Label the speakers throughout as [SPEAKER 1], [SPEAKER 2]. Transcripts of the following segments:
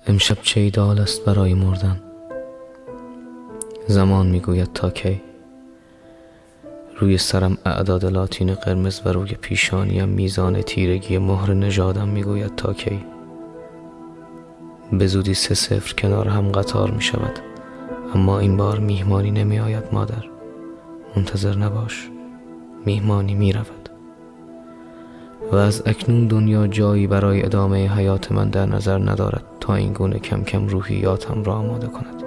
[SPEAKER 1] امشب چه ایدال است برای مردن. زمان میگوید تا کی. روی سرم اعداد لاتین قرمز و روی پیشانیم میزان تیرگی مهر نژادم میگوید تا کی. به زودی 3-0 کنار هم قطار می شود، اما این بار میهمانی نمی آید مادر. منتظر نباش، میهمانی می رود و از اکنون دنیا جایی برای ادامه حیات من در نظر ندارد تا این گونه کم کم روحیاتم را آماده کند.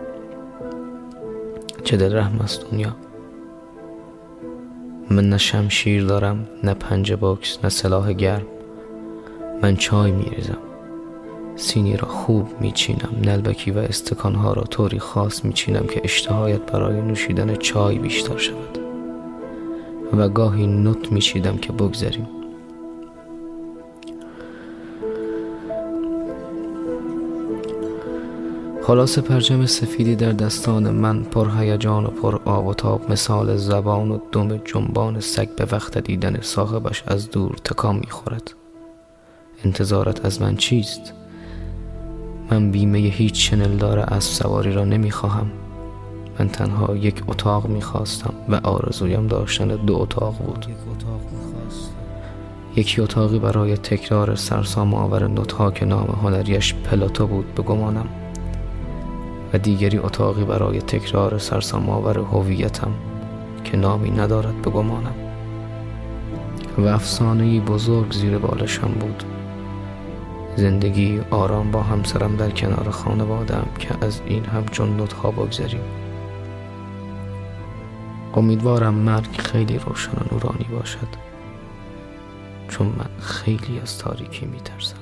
[SPEAKER 1] چه دلرحم است دنیا. من نه شمشیر دارم، نه پنجه باکس، نه سلاح گرم. من چای می ریزم، سینی را خوب می چینم، نلبکی و استکانها را طوری خاص می چینم که اشتهایت برای نوشیدن چای بیشتر شود و گاهی نوت می چیدم که بگذریم. خلاص پرچم سفیدی در دستان من، پر هیجان و پر آب و تاب، مثال زبان و دم جنبان سگ به وقت دیدن صاحبش از دور تکان می‌خورد. انتظارت از من چیست؟ من بیمه هیچ شنلدار اسب سواری را نمی‌خواهم. من تنها یک اتاق می‌خواستم و آرزویم داشتن 2 اتاق بود. یکی اتاقی برای تکرار سرسام آور نوت‌ها که نام هنریش پلاتو بود بگمانم و دیگری اتاقی برای تکرار سرسام آور هویتم که نامی ندارد بگمانم. و افسانه‌ای بزرگ زیر بالشم بود. زندگی آرام با همسرم در کنار خانواده‌ام که از این همچون نوت‌ها بگذریم. امیدوارم مرگ خیلی روشن و نورانی باشد، چون من خیلی از تاریکی می‌ترسم.